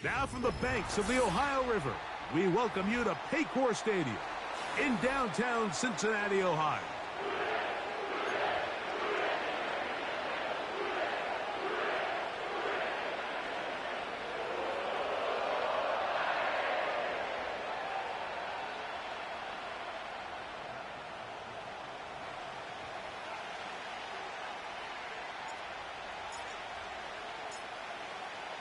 Now from the banks of the Ohio River, we welcome you to Paycor Stadium in downtown Cincinnati, Ohio.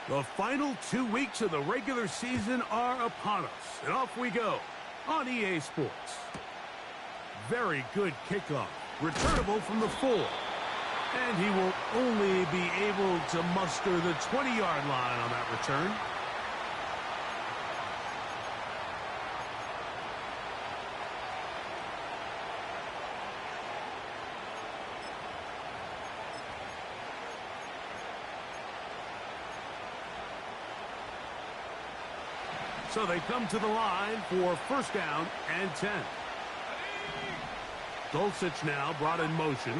The final 2 weeks of the regular season are upon us, and off we go on EA Sports. Very good kickoff, returnable from the 4. And he will only be able to muster the 20-yard line on that return. So they come to the line for first down and 10. Dulcich now brought in motion.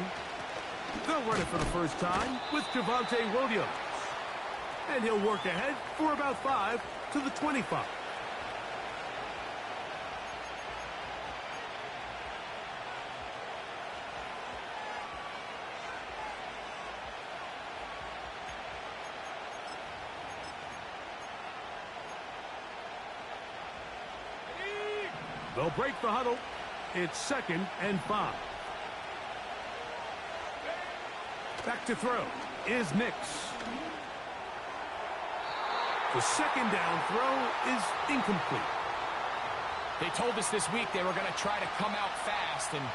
They'll run it for the first time with Javonte Williams. And he'll work ahead for about 5 to the 25. They'll break the huddle. It's 2nd and 5. Back to throw is Nix. The 2nd down throw is incomplete. They told us this week they were going to try to come out fast, and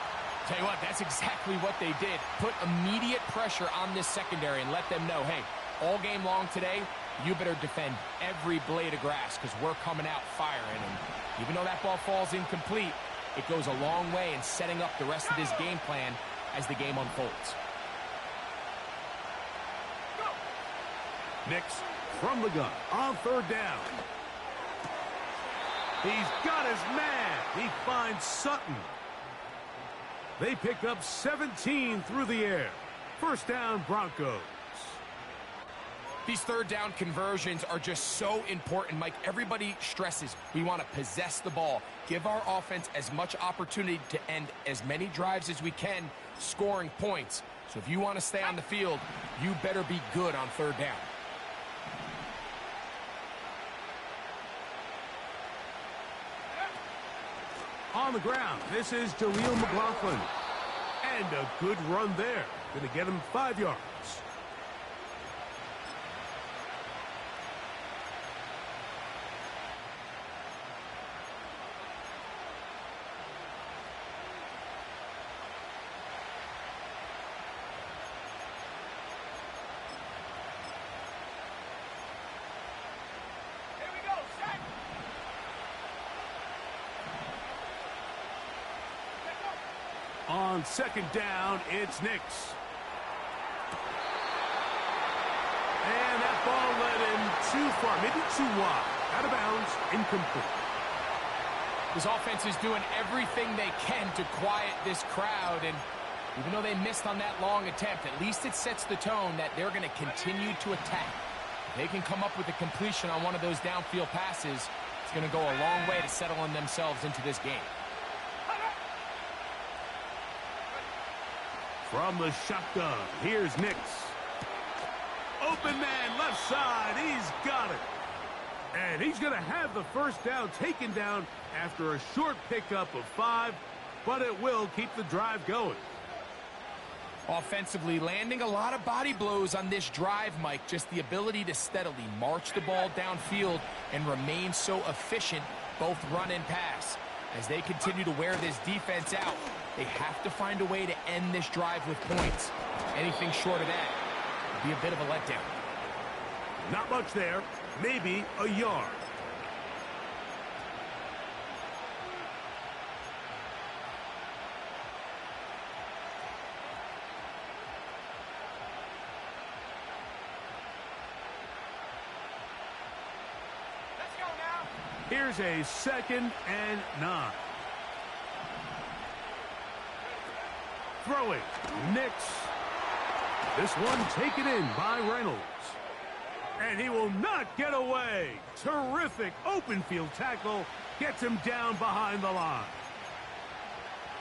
tell you what, that's exactly what they did. Put immediate pressure on this secondary and let them know, hey, all game long today, you better defend every blade of grass because we're coming out firing. And even though that ball falls incomplete, it goes a long way in setting up the rest of this game plan as the game unfolds. Nix from the gun on 3rd down. He's got his man. He finds Sutton. They pick up 17 through the air. First down, Broncos. These 3rd down conversions are just so important, Mike. Everybody stresses we want to possess the ball, give our offense as much opportunity to end as many drives as we can, scoring points. So if you want to stay on the field, you better be good on 3rd down. On the ground, this is Jaleel McLaughlin. And a good run there. Going to get him 5 yards. On 2nd down, it's Nix. And that ball led him too far, maybe too wide. Out of bounds, incomplete. This offense is doing everything they can to quiet this crowd, and even though they missed on that long attempt, at least it sets the tone that they're going to continue to attack. If they can come up with a completion on one of those downfield passes, it's going to go a long way to settling themselves into this game. From the shotgun, here's Nix. Open man, left side, he's got it. And he's going to have the first down taken down after a short pickup of 5, but it will keep the drive going. Offensively, landing a lot of body blows on this drive, Mike. Just the ability to steadily march the ball downfield and remain so efficient, both run and pass. As they continue to wear this defense out, they have to find a way to end this drive with points. Anything short of that would be a bit of a letdown. Not much there. Maybe a yard. Let's go now. Here's a 2nd and 9. Throwing, Nix. This one taken in by Reynolds. And he will not get away. Terrific open field tackle. Gets him down behind the line.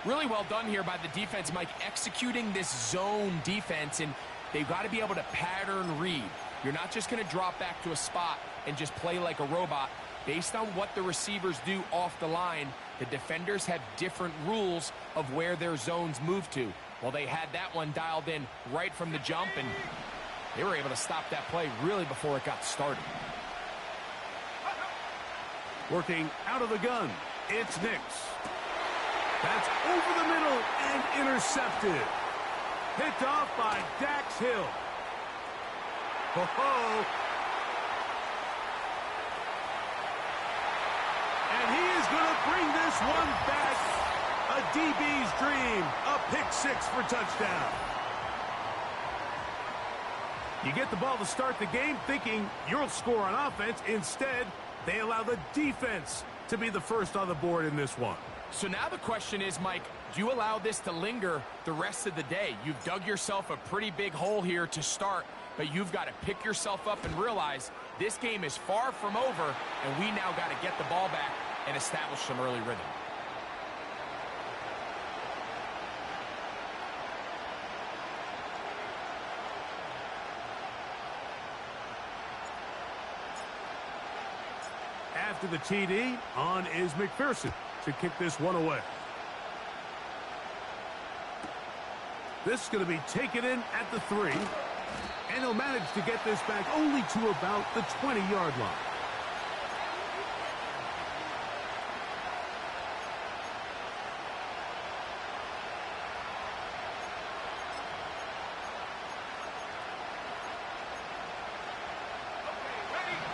Really well done here by the defense, Mike, executing this zone defense, and they've got to be able to pattern read. You're not just going to drop back to a spot and just play like a robot. Based on what the receivers do off the line, the defenders have different rules of where their zones move to. Well, they had that one dialed in right from the jump, and they were able to stop that play really before it got started. Working out of the gun, it's Nix. That's over the middle and intercepted. Picked off by Dax Hill. Ho-ho. And he is going to bring this one back. A DB's dream. A pick-6 for touchdown. You get the ball to start the game thinking you'll score on offense. Instead, they allow the defense to be the first on the board in this one. So now the question is, Mike, do you allow this to linger the rest of the day? You've dug yourself a pretty big hole here to start, but you've got to pick yourself up and realize this game is far from over, and we now got to get the ball back and establish some early rhythm. After the TD, on is McPherson to kick this one away. This is going to be taken in at the 3, and he'll manage to get this back only to about the 20-yard line.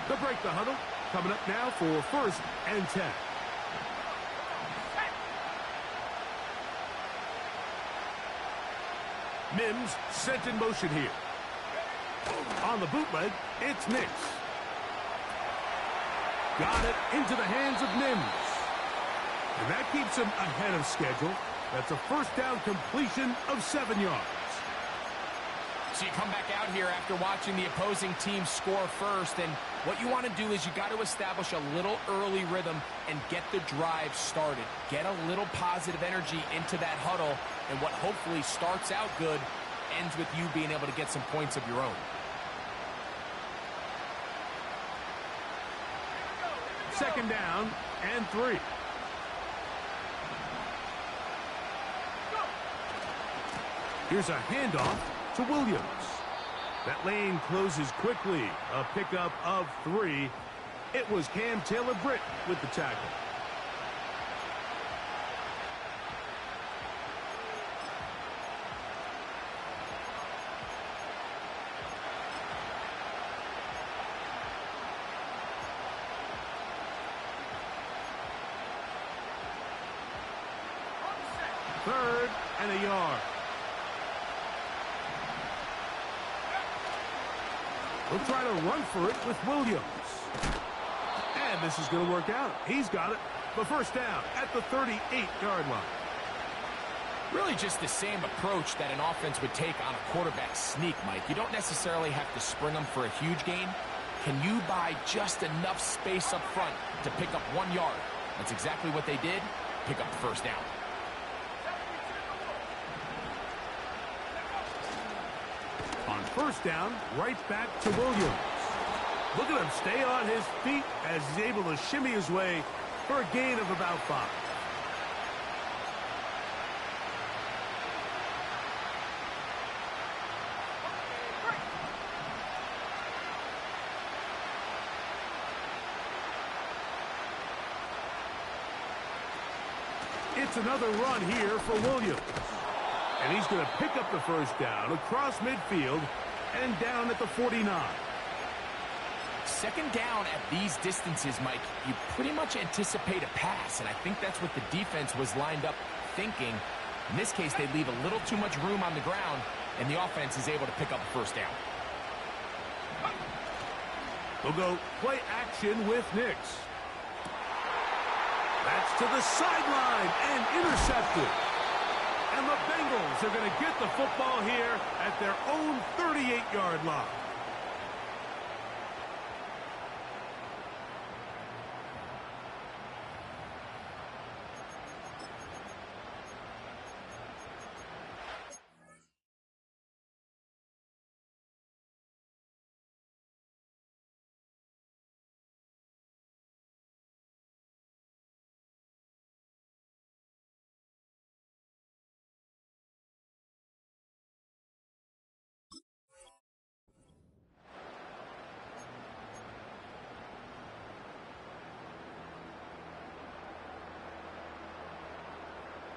They'll break the huddle. Coming up now for 1st and 10. Mims sent in motion here. On the bootleg, it's Nix. Got it into the hands of Mims. And that keeps him ahead of schedule. That's a 1st down completion of 7 yards. So you come back out here after watching the opposing team score first, and what you want to do is you got to establish a little early rhythm and get the drive started. Get a little positive energy into that huddle, and what hopefully starts out good ends with you being able to get some points of your own. Second down and 3. Here's a handoff to Williams. That lane closes quickly. A pickup of 3. It was Cam Taylor-Britt with the tackle. Third and a yard. We'll try to run for it with Williams. And this is going to work out. He's got it. The 1st down at the 38-yard line. Really just the same approach that an offense would take on a quarterback sneak, Mike. You don't necessarily have to spring them for a huge gain. Can you buy just enough space up front to pick up 1 yard? That's exactly what they did. Pick up the 1st down. On 1st down, right back to Williams. Look at him stay on his feet as he's able to shimmy his way for a gain of about 5. It's another run here for Williams. And he's going to pick up the 1st down across midfield and down at the 49. Second down at these distances, Mike, you pretty much anticipate a pass, and I think that's what the defense was lined up thinking. In this case, they leave a little too much room on the ground, and the offense is able to pick up the 1st down. We'll go play action with Nix. That's to the sideline and intercepted. And the Bengals are going to get the football here at their own 38-yard line.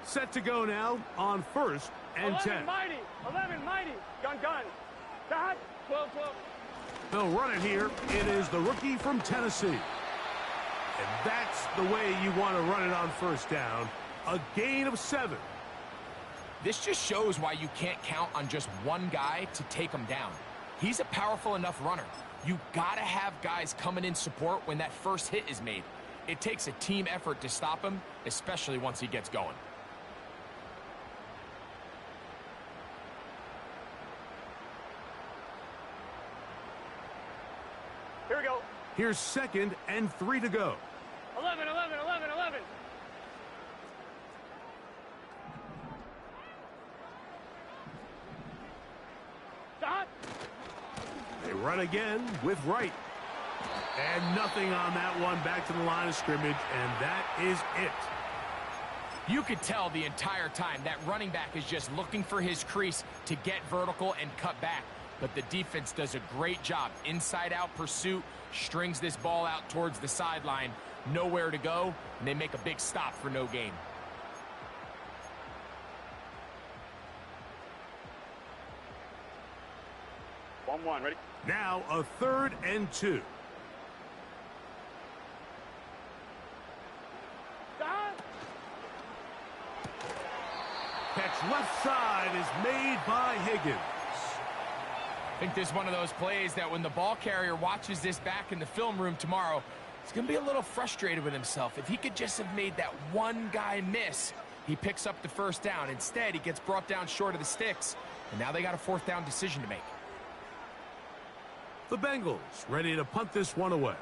Set to go now on 1st and 10. 11 mighty, 11 mighty, gun. Dot, 12. They'll run it here. It is the rookie from Tennessee. And that's the way you want to run it on 1st down. A gain of 7. This just shows why you can't count on just one guy to take him down. He's a powerful enough runner. You gotta have guys coming in support when that first hit is made. It takes a team effort to stop him, especially once he gets going. Here we go. Here's 2nd and 3 to go. 11. Dot. They run again with Wright. And nothing on that one. Back to the line of scrimmage, and that is it. You could tell the entire time that running back is just looking for his crease to get vertical and cut back. But the defense does a great job. Inside-out pursuit, strings this ball out towards the sideline. Nowhere to go, and they make a big stop for no gain. One, ready? Now a 3rd and 2. Dot. Catch left side is made by Higgins. I think this is one of those plays that when the ball carrier watches this back in the film room tomorrow, he's going to be a little frustrated with himself. If he could just have made that one guy miss, he picks up the 1st down. Instead, he gets brought down short of the sticks, and now they got a 4th down decision to make. The Bengals ready to punt this one away.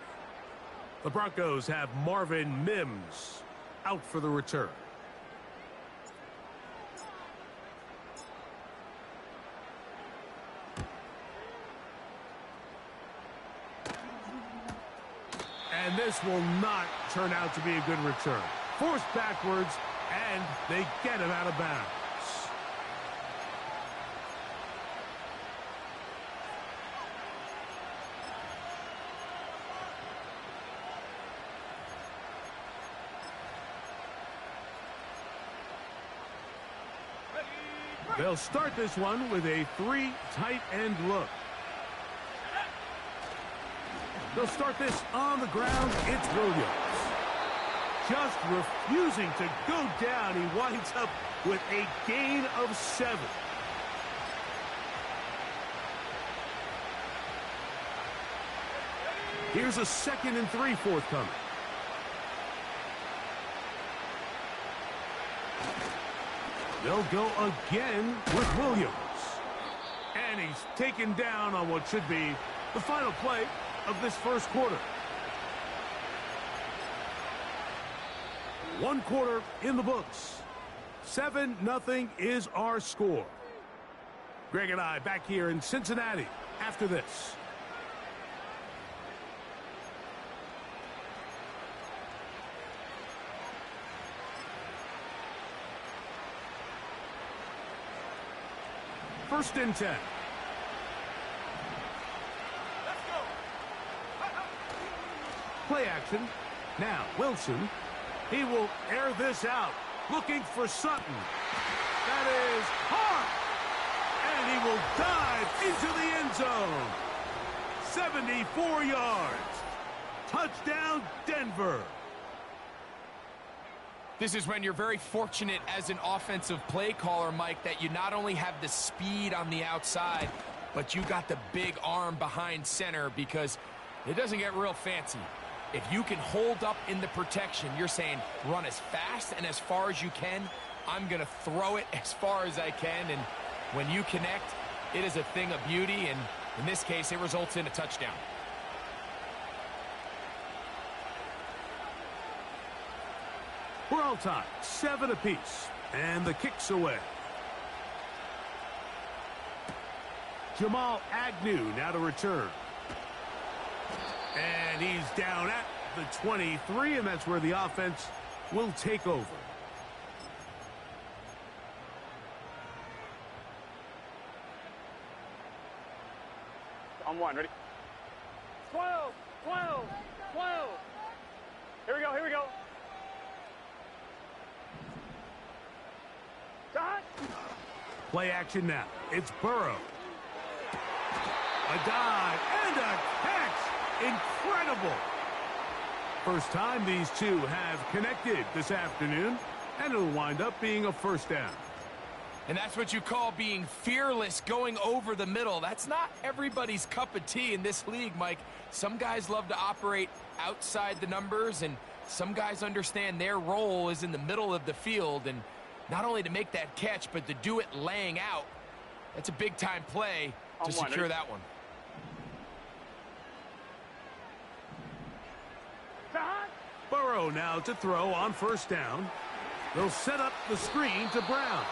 The Broncos have Marvin Mims out for the return. And this will not turn out to be a good return. Forced backwards, and they get him out of bounds. They'll start this one with a 3 tight end look. They'll start this on the ground. It's Williams. Just refusing to go down. He winds up with a gain of 7. Here's a 2nd and 3 forthcoming. They'll go again with Williams. And he's taken down on what should be the final play of this 1st quarter. 1 quarter in the books. 7-0 is our score. Greg and I back here in Cincinnati after this. First and 10. Let's go. Play action. Now Wilson. He will air this out. Looking for Sutton. That is hard. And he will dive into the end zone. 74 yards. Touchdown, Denver. This is when you're very fortunate as an offensive play caller, Mike, that you not only have the speed on the outside, but you got the big arm behind center, because it doesn't get real fancy. If you can hold up in the protection, you're saying run as fast and as far as you can. I'm going to throw it as far as I can, and when you connect, it is a thing of beauty, and in this case, it results in a touchdown. We're all tied, 7 apiece, and the kick's away. Jamal Agnew now to return. And he's down at the 23, and that's where the offense will take over. On 1, ready? 12. Here we go. Play action now. It's Burrow. A dive and a catch. Incredible. First time these two have connected this afternoon, and it'll wind up being a first down. And that's what you call being fearless, going over the middle. That's not everybody's cup of tea in this league, Mike. Some guys love to operate outside the numbers, and some guys understand their role is in the middle of the field, and not only to make that catch, but to do it laying out. That's a big-time play to secure that one. Burrow now to throw on first down. They'll set up the screen to Brown.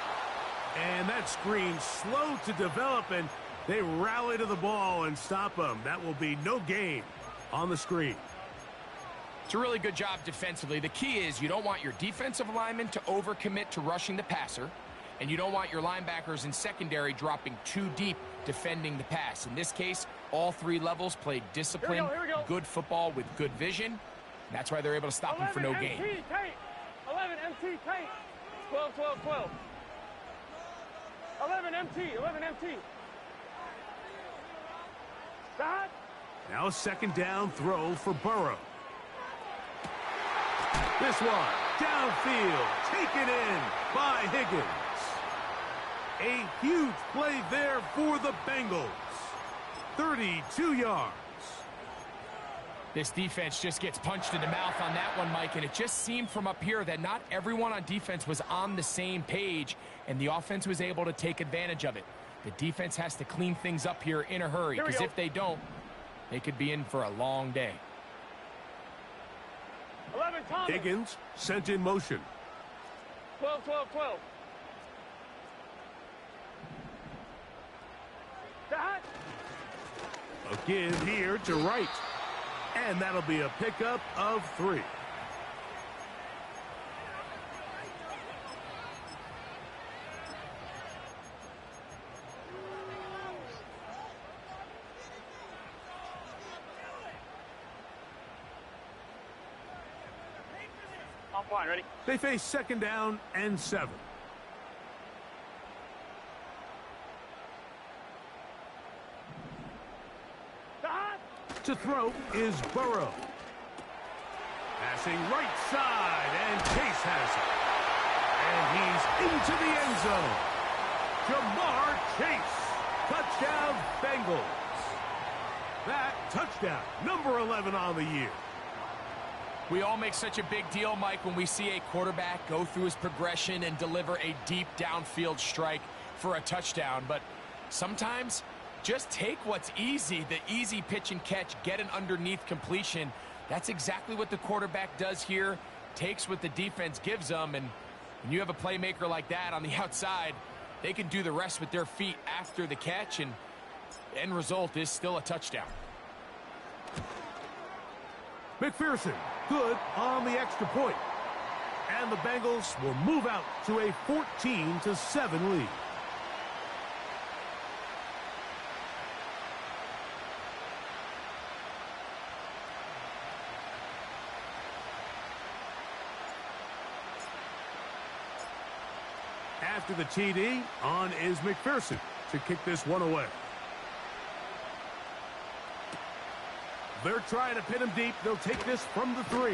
And that screen slow to develop, and they rally to the ball and stop him. That will be no gain on the screen. It's a really good job defensively. The key is you don't want your defensive linemen to overcommit to rushing the passer, and you don't want your linebackers in secondary dropping too deep defending the pass. In this case, all three levels played disciplined, good football with good vision. That's why they're able to stop him for no gain. 11 MT tank. 12, 12, 12. 11 MT, 11 MT. Stop. Now a second down throw for Burrow. This one, downfield, taken in by Higgins. A huge play there for the Bengals. 32 yards. This defense just gets punched in the mouth on that one, Mike, and it just seemed from up here that not everyone on defense was on the same page, and the offense was able to take advantage of it. The defense has to clean things up here in a hurry, because if they don't, they could be in for a long day. 11, Thomas. Higgins sent in motion. 12, 12, 12. Stop. A give here to Wright. And that'll be a pickup of 3. I'm fine, ready? They face second down and 7. To throw is Burrow. Passing right side, and Chase has it. And he's into the end zone. Jamar Chase. Touchdown, Bengals. That touchdown, number 11 on the year. We all make such a big deal, Mike, when we see a quarterback go through his progression and deliver a deep downfield strike for a touchdown. But sometimes just take what's easy, the easy pitch and catch, get an underneath completion. That's exactly what the quarterback does here, takes what the defense gives them, and when you have a playmaker like that on the outside, they can do the rest with their feet after the catch, and the end result is still a touchdown. McPherson, good on the extra point. And the Bengals will move out to a 14-7 lead. After the TD, on is McPherson to kick this one away. They're trying to pin him deep. They'll take this from the 3.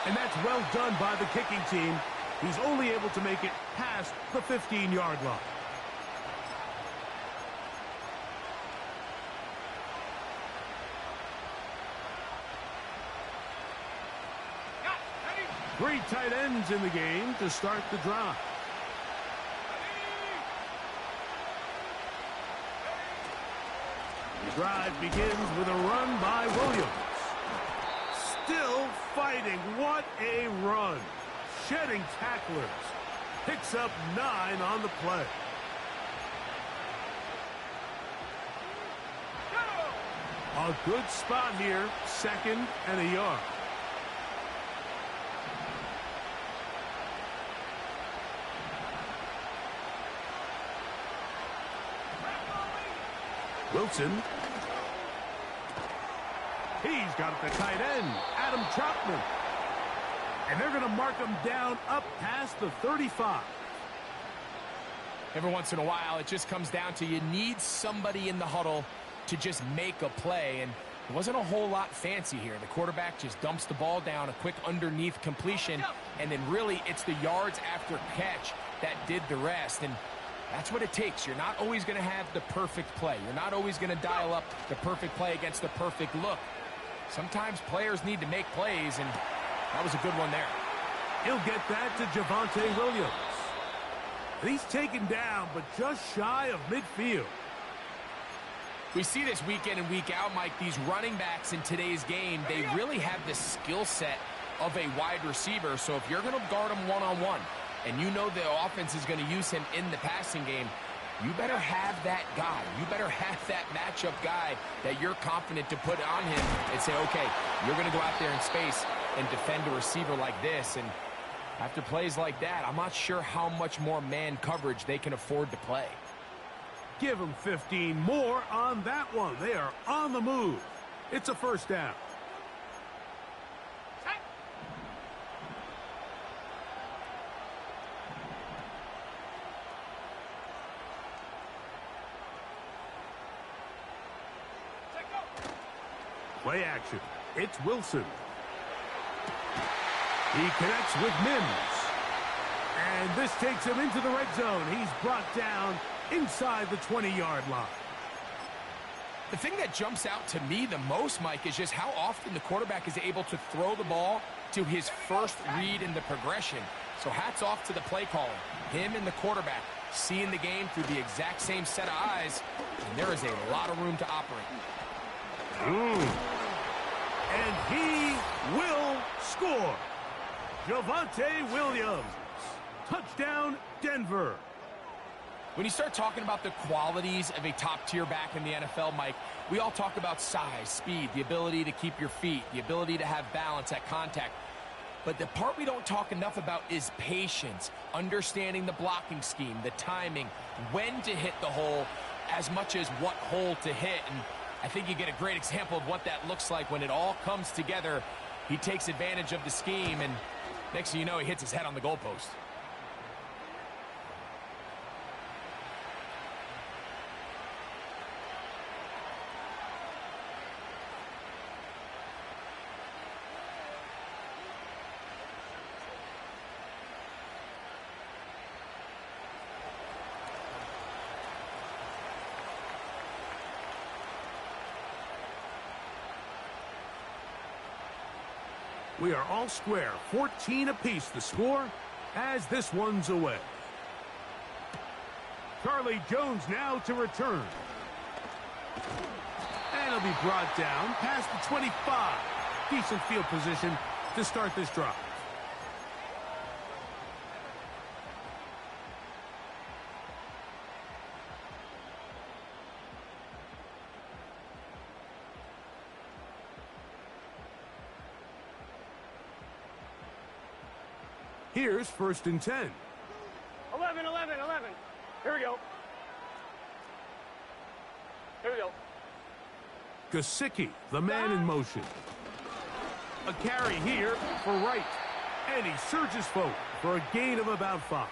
And that's well done by the kicking team. He's only able to make it past the 15-yard line. Three tight ends in the game to start the drive. The drive begins with a run by Williams. Still fighting. What a run. Shedding tacklers. Picks up 9 on the play. A good spot here. 2nd and a yard. Wilson. He's got it to tight end, Adam Troutman. And they're going to mark him down up past the 35. Every once in a while, it just comes down to you need somebody in the huddle to just make a play, and it wasn't a whole lot fancy here. The quarterback just dumps the ball down, a quick underneath completion, and then really it's the yards after catch that did the rest, and that's what it takes. You're not always going to have the perfect play. You're not always going to dial up the perfect play against the perfect look. Sometimes players need to make plays, and that was a good one there. He'll get that to Javonte Williams. He's taken down, but just shy of midfield. We see this week in and week out, Mike, these running backs in today's game, they really have the skill set of a wide receiver. So if you're going to guard him one-on-one, and you know the offense is going to use him in the passing game, you better have that guy. You better have that matchup guy that you're confident to put on him and say, okay, you're going to go out there in space and defend a receiver like this. And after plays like that, I'm not sure how much more man coverage they can afford to play. Give them 15 more on that one. They are on the move. It's a first down. Play action. It's Wilson. He connects with Mims. And this takes him into the red zone. He's brought down inside the 20-yard line. The thing that jumps out to me the most, Mike, is just how often the quarterback is able to throw the ball to his first read in the progression. So hats off to the play caller. Him and the quarterback seeing the game through the exact same set of eyes, and there is a lot of room to operate. And he will score. Javonte Williams. Touchdown, Denver. When you start talking about the qualities of a top-tier back in the NFL, Mike, we all talk about size, speed, the ability to keep your feet, the ability to have balance at contact. But the part we don't talk enough about is patience, understanding the blocking scheme, the timing, when to hit the hole, as much as what hole to hit. And I think you get a great example of what that looks like when it all comes together. He takes advantage of the scheme, and next thing you know, he hits his head on the goalpost. We are all square. 14 apiece the score as this one's away. Charlie Jones now to return. And he'll be brought down past the 25. Decent field position to start this drive. Here's 1st and 10. 11. Here we go. Gesicki, the man in motion. A carry here for Wright. And he surges forward for a gain of about 5.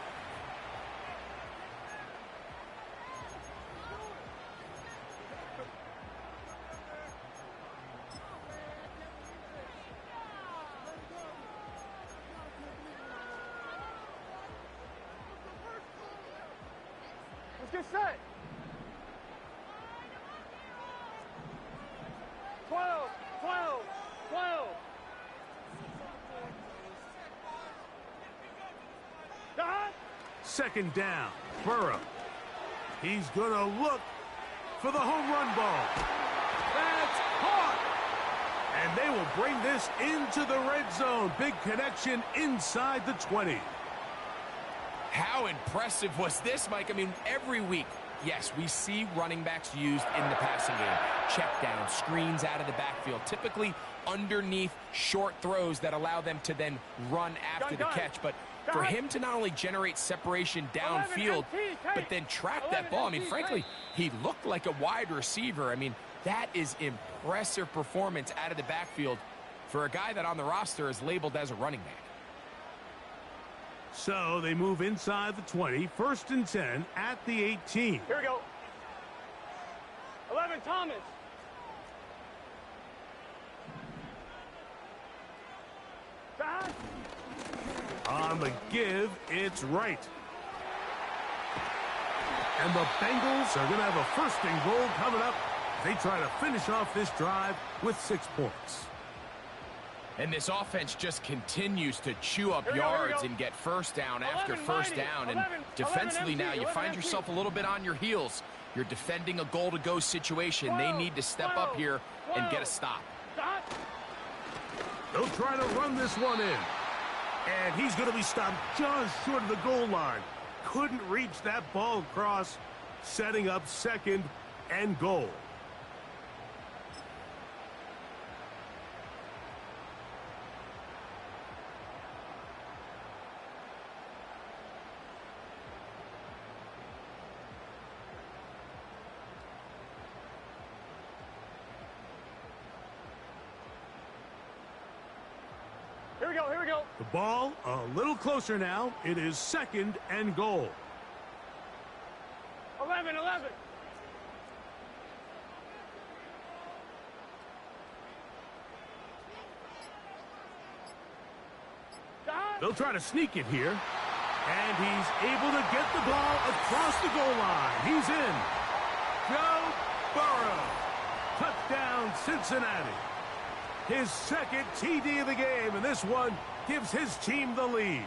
Let's get set. 12. Second down, Burrow. He's going to look for the home run ball. That's caught. And they will bring this into the red zone. Big connection inside the 20. How impressive was this, Mike? I mean, every week, yes, we see running backs used in the passing game. Check down, screens out of the backfield, typically underneath short throws that allow them to then run after the catch. But for him to not only generate separation downfield, but then track that ball, I mean, frankly, he looked like a wide receiver. I mean, that is impressive performance out of the backfield for a guy that on the roster is labeled as a running back. So they move inside the 20, 1st and 10 at the 18. Here we go. 11, Thomas. Pass. On the give, it's right. And the Bengals are going to have a 1st and goal coming up. They try to finish off this drive with 6 points. And this offense just continues to chew up yards and get first down after first down. And defensively now, you find yourself a little bit on your heels. You're defending a goal-to-go situation. They need to step up here and get a stop. They'll try to run this one in. And he's going to be stopped just short of the goal line. Couldn't reach that ball across, setting up 2nd and goal. Here we go, here we go. The ball a little closer now. It is 2nd and goal. 11. They'll try to sneak it here. And he's able to get the ball across the goal line. He's in. Joe Burrow. Touchdown, Cincinnati. His 2nd TD of the game, and this one gives his team the lead.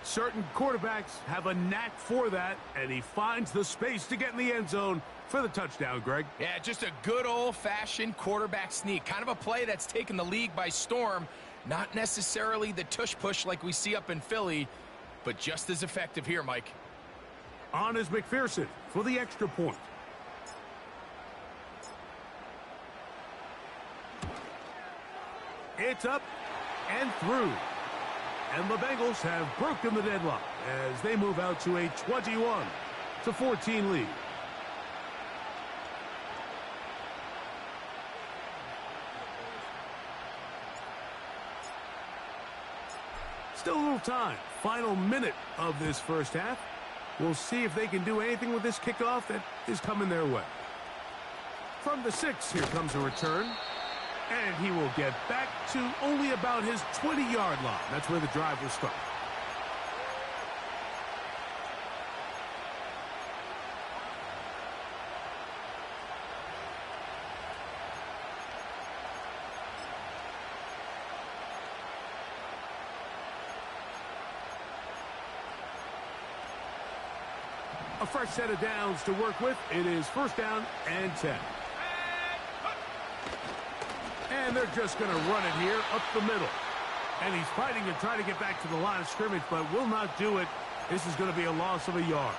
Certain quarterbacks have a knack for that, and he finds the space to get in the end zone for the touchdown, Greg. Yeah, just a good old-fashioned quarterback sneak. Kind of a play that's taken the league by storm. Not necessarily the tush-push like we see up in Philly, but just as effective here, Mike. On is McPherson for the extra point. It's up and through. And the Bengals have broken the deadlock as they move out to a 21-14 lead. Still a little time. Final minute of this first half. We'll see if they can do anything with this kickoff that is coming their way. From the 6, here comes a return. And he will get back to only about his 20-yard line. That's where the drive will start. A fresh set of downs to work with. It is 1st down and 10. And they're just going to run it here up the middle. And he's fighting to try to get back to the line of scrimmage, but will not do it. This is going to be a loss of a yard.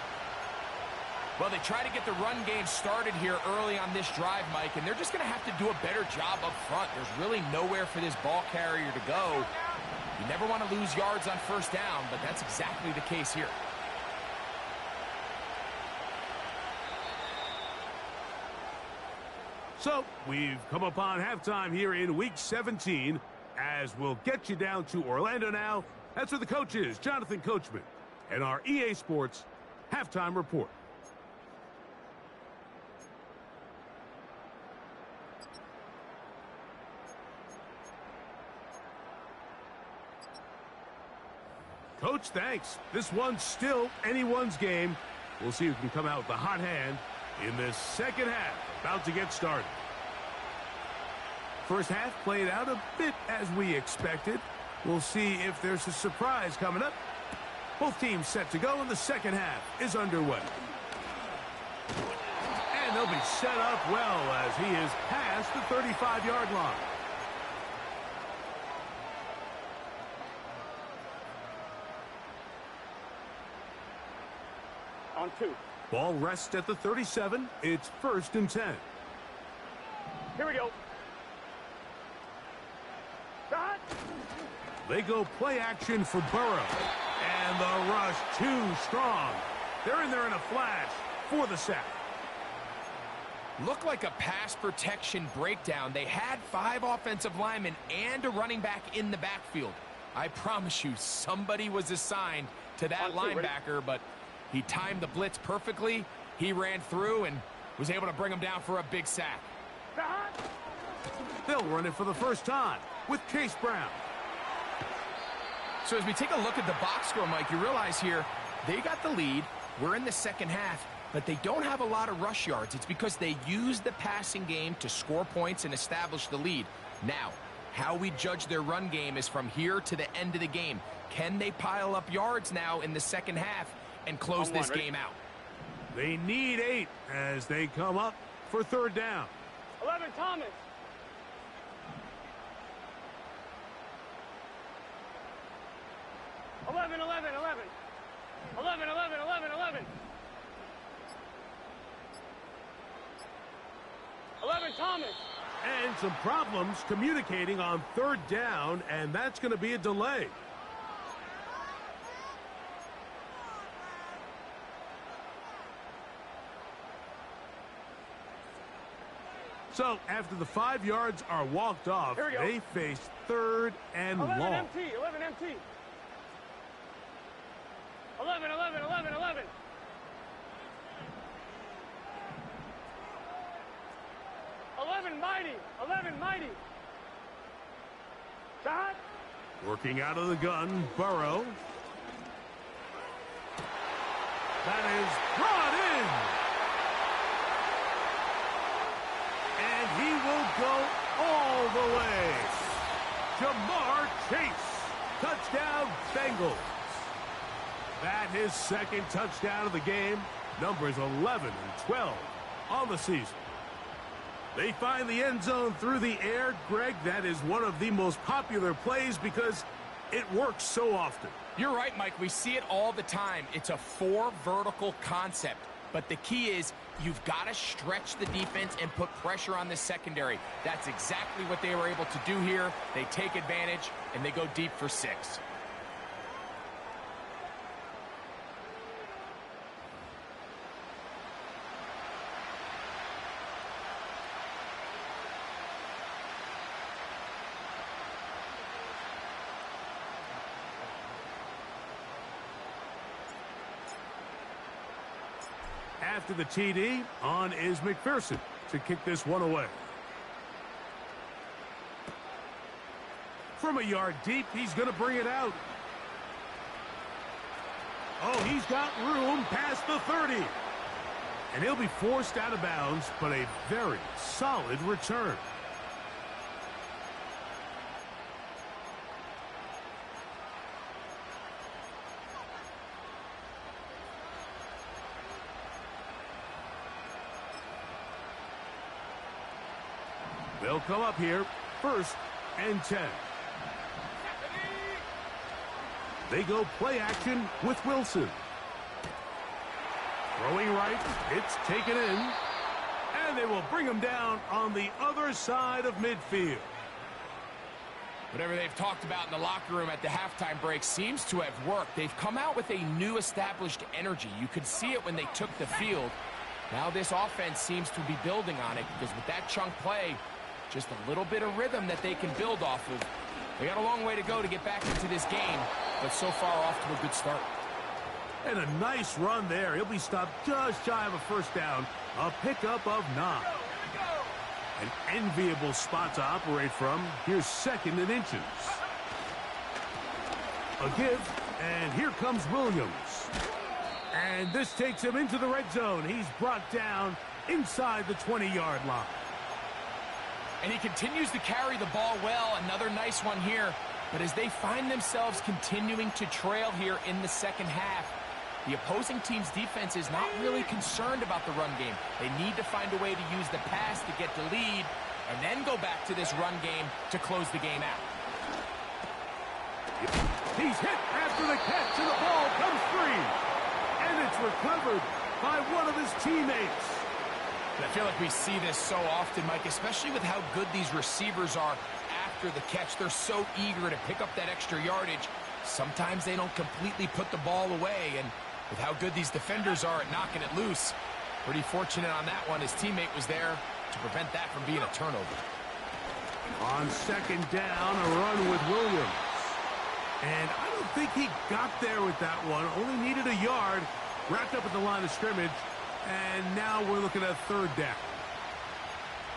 Well, they try to get the run game started here early on this drive, Mike, and they're just going to have to do a better job up front. There's really nowhere for this ball carrier to go. You never want to lose yards on 1st down, but that's exactly the case here. So, we've come upon halftime here in Week 17, as we'll get you down to Orlando now. That's where the coach is, Jonathan Coachman, and our EA Sports Halftime Report. Coach, thanks. This one's still anyone's game. We'll see who can come out with the hot hand in this second half. About to get started. First half played out a bit as we expected. We'll see if there's a surprise coming up. Both teams set to go, and the second half is underway. And they'll be set up well as he is past the 35-yard line. On 2. Ball rests at the 37. It's 1st and 10. Here we go. Shot. They go play action for Burrow. And the rush too strong. They're in there in a flash for the sack. Looked like a pass protection breakdown. They had 5 offensive linemen and a running back in the backfield. I promise you, somebody was assigned to that linebacker, but he timed the blitz perfectly. He ran through and was able to bring him down for a big sack. They'll run it for the first time with Case Brown. So as we take a look at the box score, Mike, you realize here they got the lead. We're in the second half, but they don't have a lot of rush yards. It's because they use the passing game to score points and establish the lead. Now, how we judge their run game is from here to the end of the game. Can they pile up yards now in the second half and close this game out? They need 8 as they come up for third down. 11, Thomas. 11, 11, 11. 11, 11, 11, 11. 11, Thomas. And some problems communicating on third down, and that's going to be a delay. So after the 5 yards are walked off, they face third and 11 long. MT, 11 MT. 11, 11, 11, 11. 11 mighty, 11 mighty. Shot. Working out of the gun, Burrow. That is brought in. And he will go all the way. Jamar Chase. Touchdown, Bengals. That his second touchdown of the game. Numbers 11 and 12 on the season. They find the end zone through the air. Greg, that is one of the most popular plays because it works so often. You're right, Mike. We see it all the time. It's a 4 vertical concept. But the key is you've got to stretch the defense and put pressure on the secondary. That's exactly what they were able to do here. They take advantage, and they go deep for 6. After the TD, on is McPherson to kick this one away. From a yard deep, he's going to bring it out. Oh, he's got room past the 30. And he'll be forced out of bounds, but a very solid return. They'll come up here, 1st and 10. They go play action with Wilson. Throwing right, it's taken in. And they will bring him down on the other side of midfield. Whatever they've talked about in the locker room at the halftime break seems to have worked. They've come out with a new established energy. You could see it when they took the field. Now this offense seems to be building on it because with that chunk play, just a little bit of rhythm that they can build off of. They got a long way to go to get back into this game, but so far off to a good start. And a nice run there. He'll be stopped just shy of a first down. A pickup of 9. An enviable spot to operate from. Here's 2nd and inches. A give, and here comes Williams. And this takes him into the red zone. He's brought down inside the 20-yard line. And he continues to carry the ball well. Another nice one here. But as they find themselves continuing to trail here in the second half, the opposing team's defense is not really concerned about the run game. They need to find a way to use the pass to get the lead and then go back to this run game to close the game out. He's hit after the catch, and the ball comes free. And it's recovered by one of his teammates. And I feel like we see this so often, Mike, especially with how good these receivers are after the catch. They're so eager to pick up that extra yardage. Sometimes they don't completely put the ball away, and with how good these defenders are at knocking it loose, pretty fortunate on that one. His teammate was there to prevent that from being a turnover. On 2nd down, a run with Williams. And I don't think he got there with that one. Only needed a yard. Wrapped up at the line of scrimmage. And now we're looking at third down.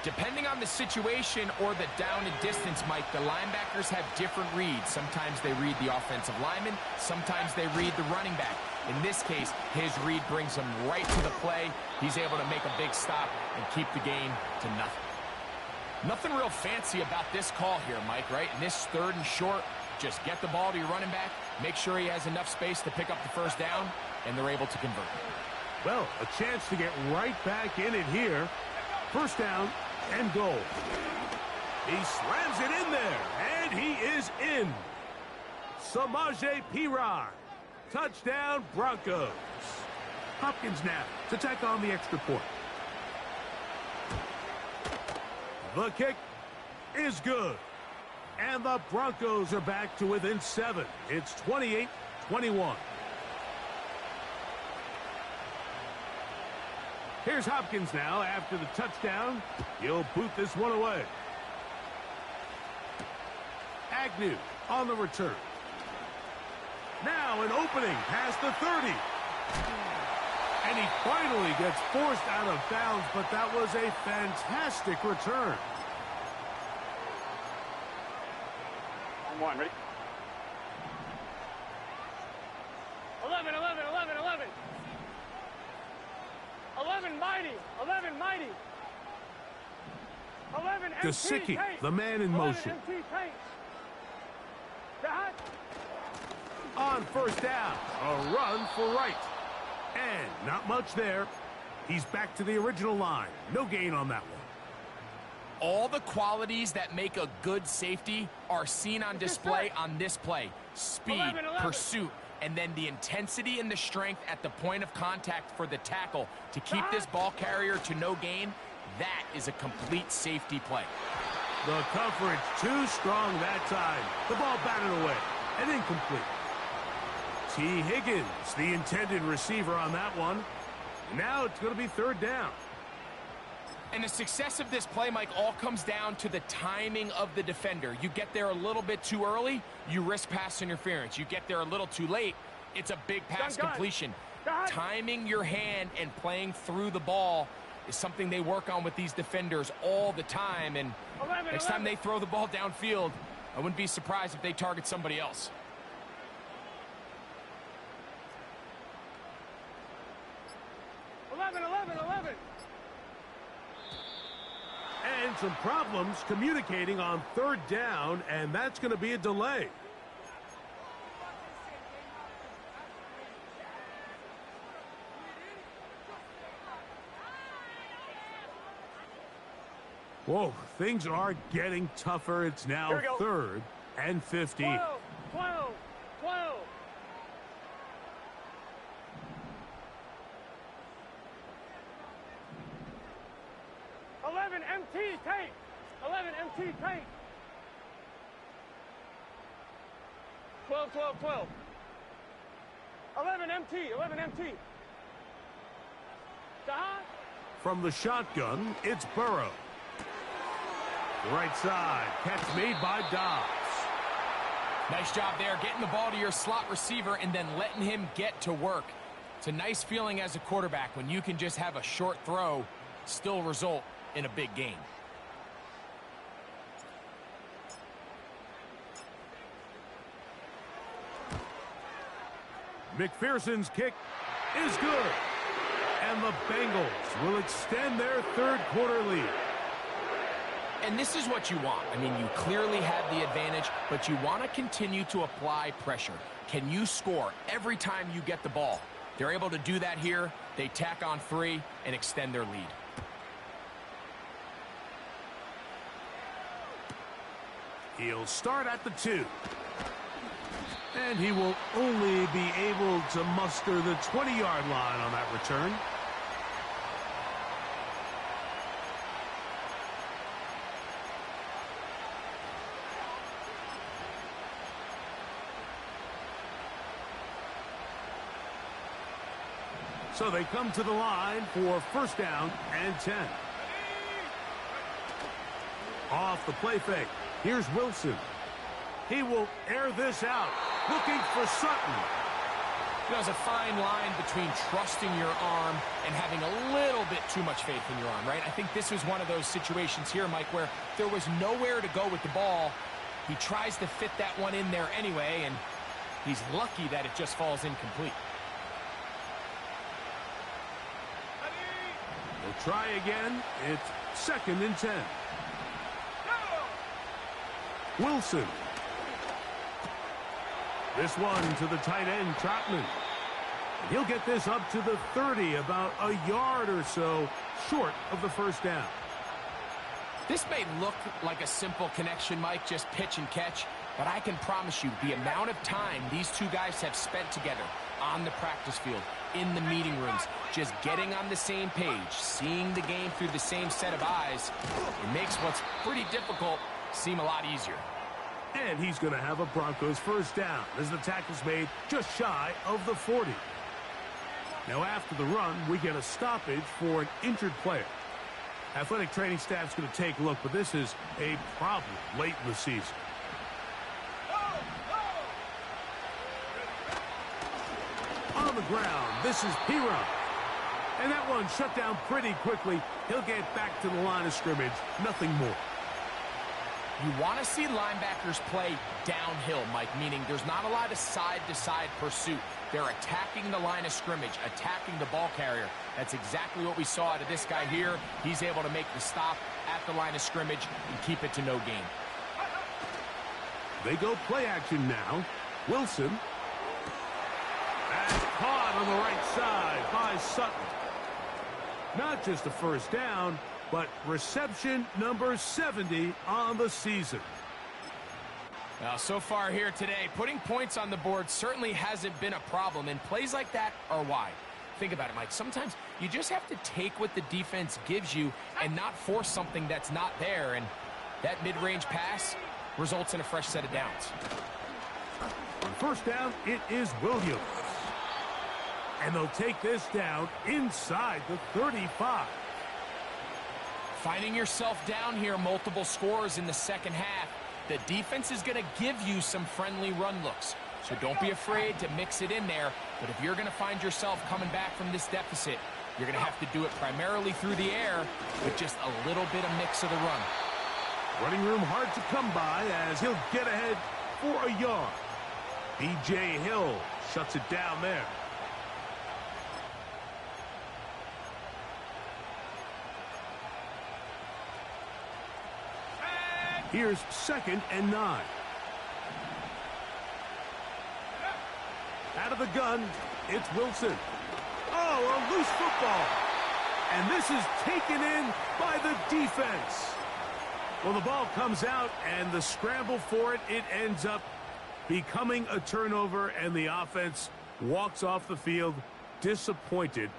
Depending on the situation or the down and distance, Mike, the linebackers have different reads. Sometimes they read the offensive lineman. Sometimes they read the running back. In this case, his read brings him right to the play. He's able to make a big stop and keep the game to nothing. Nothing real fancy about this call here, Mike, right? In this third and short, just get the ball to your running back, make sure he has enough space to pick up the first down, and they're able to convert. Well, a chance to get right back in it here. First down and goal. He slams it in there, and he is in. Samaje Perine. Touchdown, Broncos. Hopkins now to tack on the extra point. The kick is good. And the Broncos are back to within 7. It's 28-21. Here's Hopkins now after the touchdown. He'll boot this one away. Agnew on the return. Now an opening past the 30. And he finally gets forced out of bounds, but that was a fantastic return. One, ready? 11, 11, 11, 11. 11 mighty, 11 mighty. 11 MT Gesicki, Tate. the man in motion. 11 MT Tate. That. On first down, a run for right. And not much there. He's back to the original line. No gain on that one. All the qualities that make a good safety are seen on display on this play. Speed, 11. pursuit, and then the intensity and the strength at the point of contact for the tackle to keep this ball carrier to no gain. That is a complete safety play. The coverage too strong that time. The ball batted away and incomplete. T. Higgins, the intended receiver on that one. Now it's going to be third down. And the success of this play, Mike, all comes down to the timing of the defender. You get there a little bit too early, you risk pass interference. You get there a little too late, it's a big pass completion. Timing your hand and playing through the ball is something they work on with these defenders all the time. And next time they throw the ball downfield, I wouldn't be surprised if they target somebody else. 11, 11, 11. And some problems communicating on third down, and that's going to be a delay. Whoa, things are getting tougher. It's now third and 50. 12, 12, 12. 11 MT Tate. 11 MT Tate. 12, 12, 12. 11 MT. 11 MT. Dot. From the shotgun, it's Burrow. Right side, catch made by Dobbs. Nice job there, getting the ball to your slot receiver and then letting him get to work. It's a nice feeling as a quarterback when you can just have a short throw, still result in a big game. McPherson's kick is good. And the Bengals will extend their third quarter lead. And this is what you want. I mean, you clearly have the advantage, but you want to continue to apply pressure. Can you score every time you get the ball? They're able to do that here. They tack on 3 and extend their lead. He'll start at the 2. And he will only be able to muster the 20-yard line on that return. So they come to the line for first down and 10. Off the play fake. Here's Wilson. He will air this out, looking for Sutton. There's a fine line between trusting your arm and having a little bit too much faith in your arm, right? I think this was one of those situations here, Mike, where there was nowhere to go with the ball. He tries to fit that one in there anyway, and he's lucky that it just falls incomplete. We'll try again. It's 2nd and 10. Wilson. This one to the tight end, Trotman. He'll get this up to the 30, about a yard or so short of the first down. This may look like a simple connection, Mike, just pitch and catch, but I can promise you the amount of time these two guys have spent together on the practice field, in the meeting rooms, just getting on the same page, seeing the game through the same set of eyes, it makes what's pretty difficult seem a lot easier. And he's going to have a Broncos first down as the tackle's made just shy of the 40. Now after the run, we get a stoppage for an injured player. Athletic training staff's going to take a look, but this is a problem late in the season. On the ground, this is Piron. And that one shut down pretty quickly. He'll get back to the line of scrimmage, nothing more. You want to see linebackers play downhill, Mike, meaning there's not a lot of side-to-side pursuit. They're attacking the line of scrimmage, attacking the ball carrier. That's exactly what we saw out of this guy here. He's able to make the stop at the line of scrimmage and keep it to no gain. They go play action now. Wilson. And caught on the right side by Sutton. Not just a first down, but reception number 70 on the season. Now, so far here today, putting points on the board certainly hasn't been a problem, and plays like that are why. Think about it, Mike. Sometimes you just have to take what the defense gives you and not force something that's not there, and that mid-range pass results in a fresh set of downs. On first down, it is Williams. And they'll take this down inside the 35. Finding yourself down here, multiple scores in the second half. The defense is going to give you some friendly run looks. So don't be afraid to mix it in there. But if you're going to find yourself coming back from this deficit, you're going to have to do it primarily through the air with just a little bit of mix of the run. Running room hard to come by as he'll get ahead for a yard. B.J. Hill shuts it down there. Here's 2nd and 9. Out of the gun, it's Wilson. Oh, a loose football. And this is taken in by the defense. Well, the ball comes out, and the scramble for it, it ends up becoming a turnover, and the offense walks off the field disappointed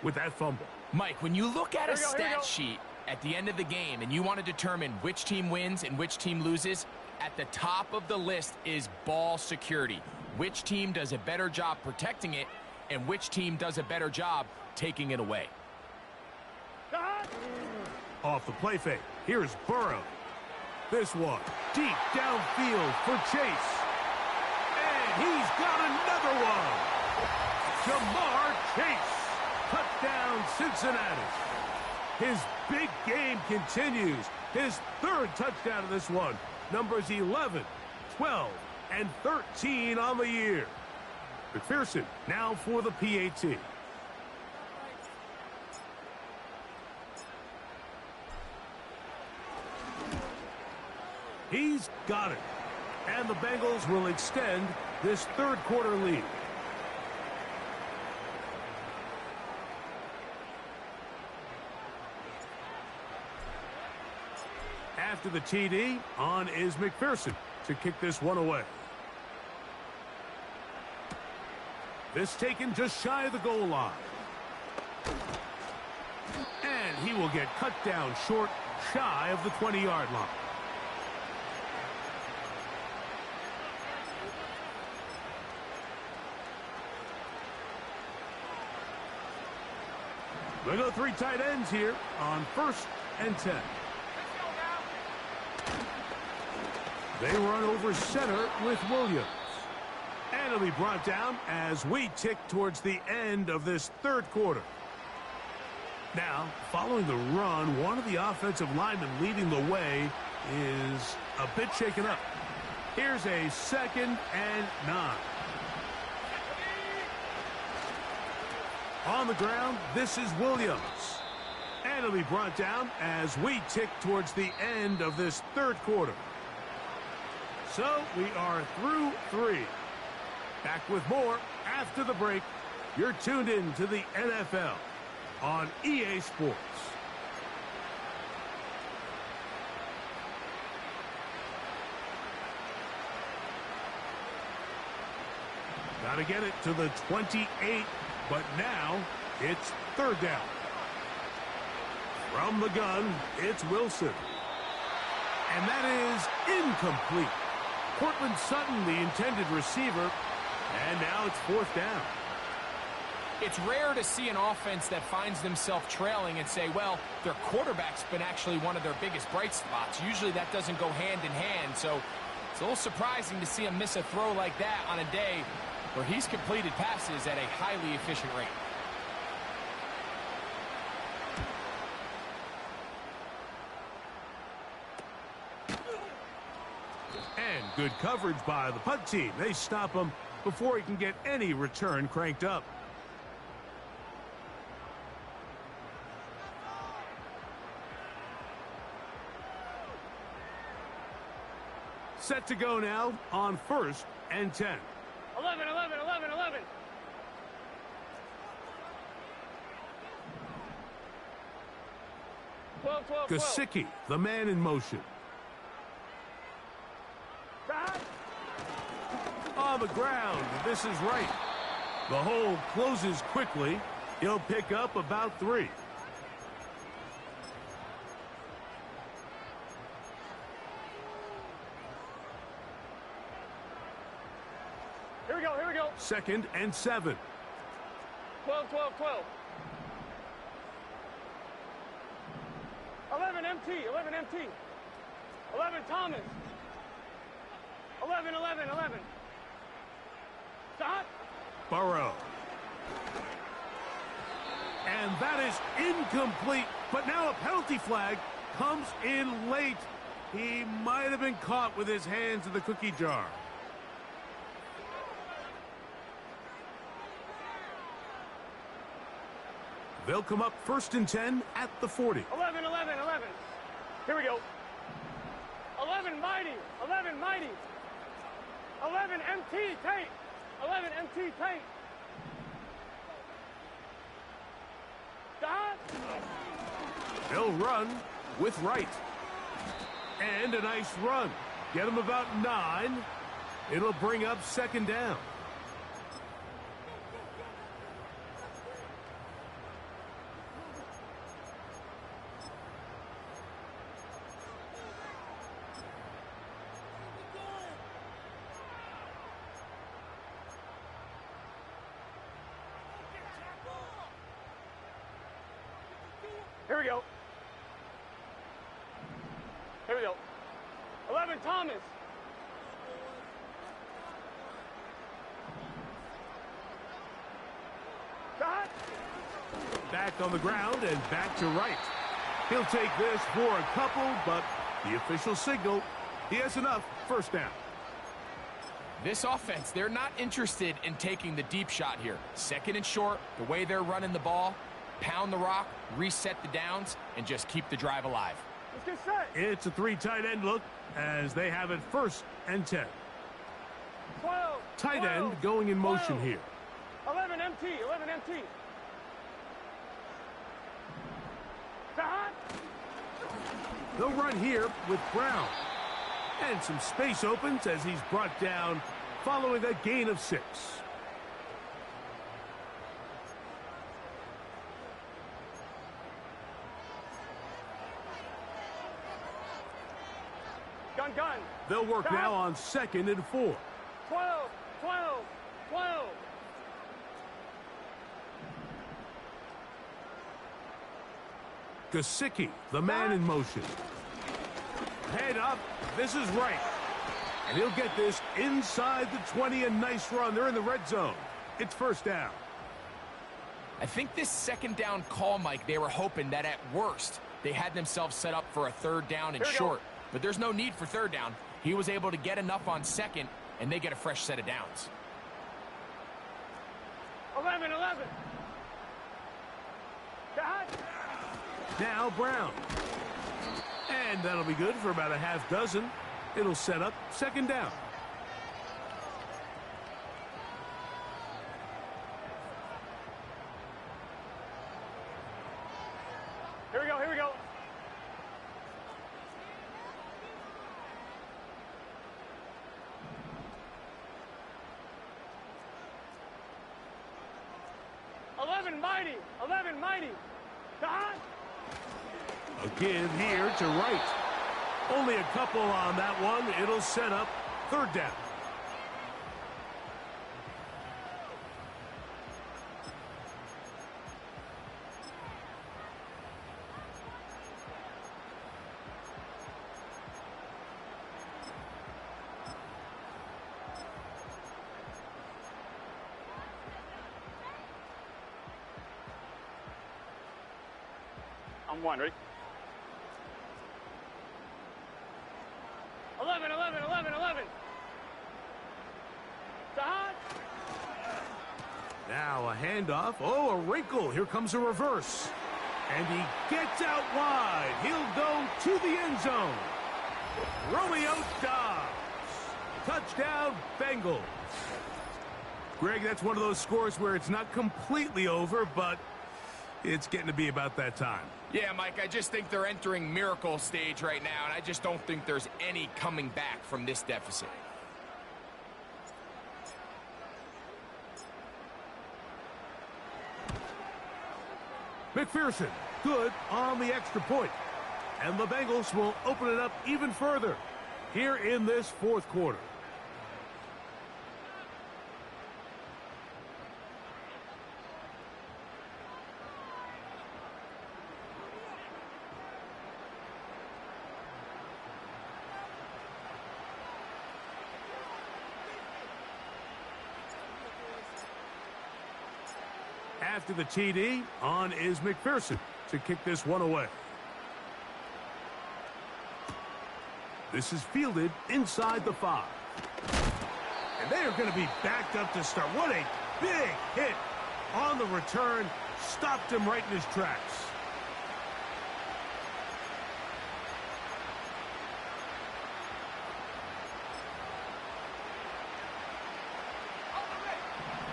with that fumble. Mike, when you look at a stat sheet at the end of the game and you want to determine which team wins and which team loses, at the top of the list is ball security. Which team does a better job protecting it and which team does a better job taking it away. Off the play fake, here's Burrow. This one deep downfield for Chase. And he's got another one. Jamar Chase. Touchdown, Cincinnati. His big game continues. His 3rd touchdown of this one. Numbers 11, 12, and 13 on the year. McPherson now for the PAT. He's got it. And the Bengals will extend this 3rd quarter lead. After the TD, on is McPherson to kick this one away. This taken just shy of the goal line. And he will get cut down short, shy of the 20-yard line. They go 3 tight ends here on 1st and 10. They run over center with Williams. And it'll be brought down as we tick towards the end of this third quarter. Now, following the run, one of the offensive linemen leading the way is a bit shaken up. Here's a 2nd and 9. On the ground, this is Williams. And it'll be brought down as we tick towards the end of this third quarter. So we are through 3. Back with more after the break. You're tuned in to the NFL on EA Sports. Got to get it to the 28, but now it's 3rd down. From the gun, it's Wilson. And that is incomplete. Cortland Sutton, the intended receiver, and now it's 4th down. It's rare to see an offense that finds themselves trailing and say, well, their quarterback's been actually one of their biggest bright spots. Usually that doesn't go hand in hand, so it's a little surprising to see him miss a throw like that on a day where he's completed passes at a highly efficient rate. And good coverage by the punt team. They stop him before he can get any return cranked up. Set to go now on 1st and 10. 11, 11, 11, 11. Gesicki, the man in motion. On the ground, this is right. The hole closes quickly. He'll pick up about 3. Here we go, here we go. 2nd and 7. 12, 12, 12. 11 MT, 11 MT. 11 Thomas. 11, 11, 11. Stop. Burrow. And that is incomplete, but now a penalty flag comes in late. He might have been caught with his hands in the cookie jar. They'll come up 1st and 10 at the 40. 11, 11, 11. Here we go. 11 mighty, 11 mighty. 11 MT Tate. 11 MT Tate. Stop. They'll run with Wright. And a nice run. Get him about 9. It'll bring up 2nd down. Here we go. Here we go. 11 Thomas. Stop. Back on the ground and back to Wright. He'll take this for a couple, but the official signal, he has enough. 1st down. This offense, they're not interested in taking the deep shot here. 2nd and short, the way they're running the ball, pound the rock, reset the downs, and just keep the drive alive. Let's get set. It's a 3 tight end look as they have it 1st and 10. 12. Tight 12, end going in motion 12. here. 11 MT, 11 MT. Stop. They'll run here with Brown. And some space opens as he's brought down following a gain of 6. Gun. They'll work Stop. now on 2nd and 4. 12, 12, 12. Gesicki, the man in motion. Head up. This is right. And he'll get this inside the 20. A nice run. They're in the red zone. It's first down. I think this second down call, Mike, they were hoping that at worst they had themselves set up for a third down and short. But there's no need for third down. He was able to get enough on second, and they get a fresh set of downs. 11. Now Brown. And that'll be good for about a half dozen. It'll set up second down. Here we go. Eleven mighty. Dot. A give here to right. Only a couple on that one. It'll set up third down. I'm one, ready? 11. Dot. Now a handoff. Oh, a wrinkle. Here comes a reverse. And he gets out wide. He'll go to the end zone. Romeo Dobbs. Touchdown, Bengals. Greg, that's one of those scores where it's not completely over, but it's getting to be about that time. Yeah, Mike, I just think they're entering miracle stage right now, and I just don't think there's any coming back from this deficit. McPherson, good on the extra point. And the Bengals will open it up even further here in this fourth quarter. After the TD, on is McPherson to kick this one away. This is fielded inside the 5. And they are going to be backed up to start. What a big hit on the return. Stopped him right in his tracks.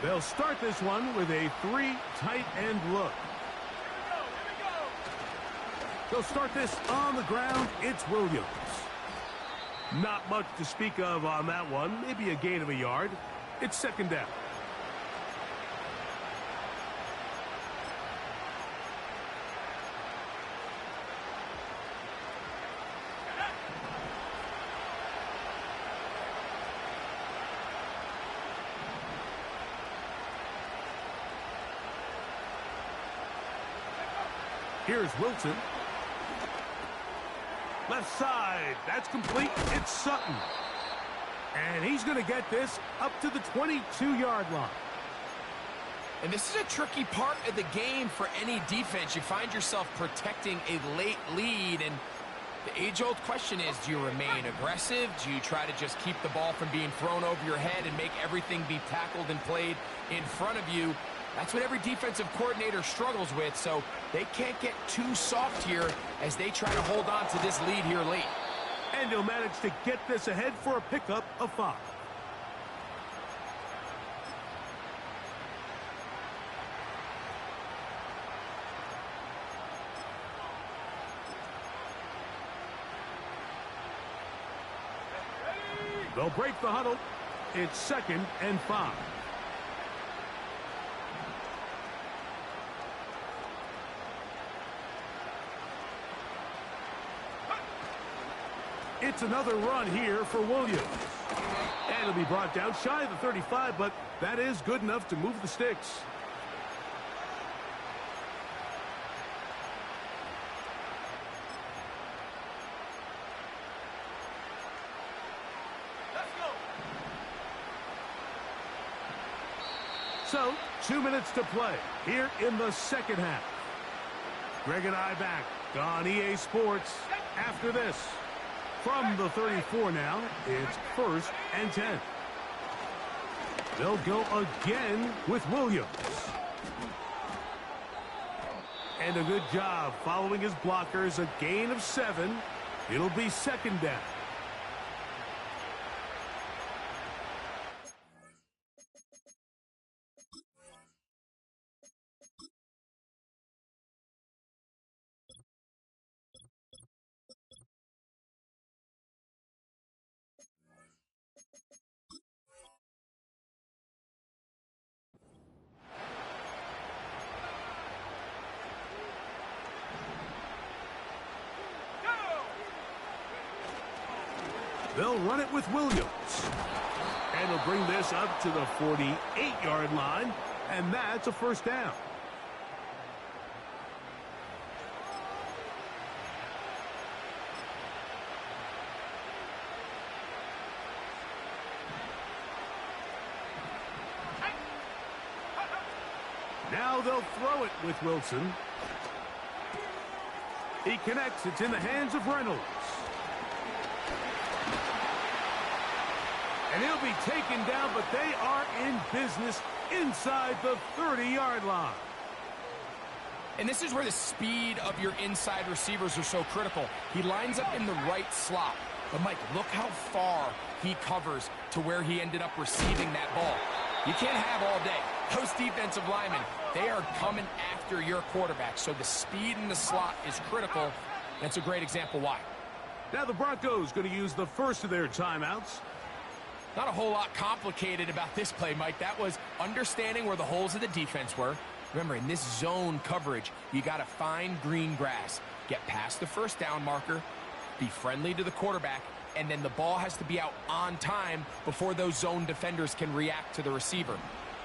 They'll start this one with a 3 tight end look. They'll start this on the ground. It's Williams. Not much to speak of on that one. Maybe a gain of a yard. It's second down. Here's Wilson. Left side. That's complete. It's Sutton. And he's going to get this up to the 22-yard line. And this is a tricky part of the game for any defense. You find yourself protecting a late lead, and the age-old question is, do you remain aggressive? Do you try to just keep the ball from being thrown over your head and make everything be tackled and played in front of you? That's what every defensive coordinator struggles with, so they can't get too soft here as they try to hold on to this lead here late. And he'll manage to get this ahead for a pickup of 5. They'll break the huddle. It's second and 5. It's another run here for Williams. And it'll be brought down shy of the 35, but that is good enough to move the sticks. So, 2 minutes to play here in the second half. Greg and I back on EA Sports after this. From the 34 now, it's 1st and 10. They'll go again with Williams. And a good job following his blockers, a gain of 7. It'll be 2nd down. They'll run it with Williams. And they'll bring this up to the 48-yard line, and that's a 1st down. Now they'll throw it with Wilson. He connects. It's in the hands of Reynolds. And he'll be taken down, but they are in business inside the 30-yard line. And this is where the speed of your inside receivers are so critical. He lines up in the right slot. But, Mike, look how far he covers to where he ended up receiving that ball. You can't have all day. Those defensive linemen, they are coming after your quarterback. So the speed in the slot is critical. That's a great example why. Now the Broncos going to use the first of their timeouts. Not a whole lot complicated about this play, Mike. That was understanding where the holes of the defense were. Remember, in this zone coverage, you got to find green grass. Get past the 1st down marker, be friendly to the quarterback, and then the ball has to be out on time before those zone defenders can react to the receiver.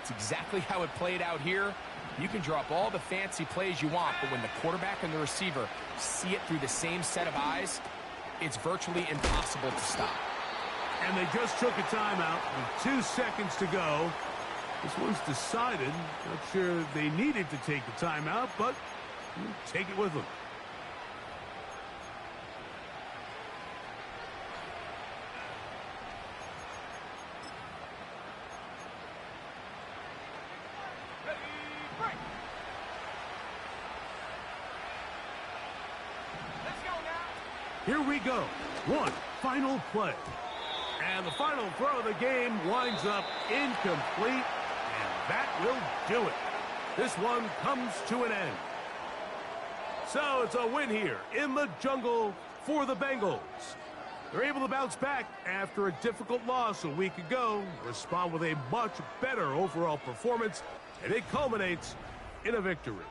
It's exactly how it played out here. You can draw up all the fancy plays you want, but when the quarterback and the receiver see it through the same set of eyes, it's virtually impossible to stop. And they just took a timeout with 2 seconds to go. This one's decided. Not sure they needed to take the timeout, but we'll take it with them. Here we go. One final play. And the final throw of the game winds up incomplete, and that will do it. This one comes to an end. So it's a win here in the jungle for the Bengals. They're able to bounce back after a difficult loss a week ago, respond with a much better overall performance, and it culminates in a victory.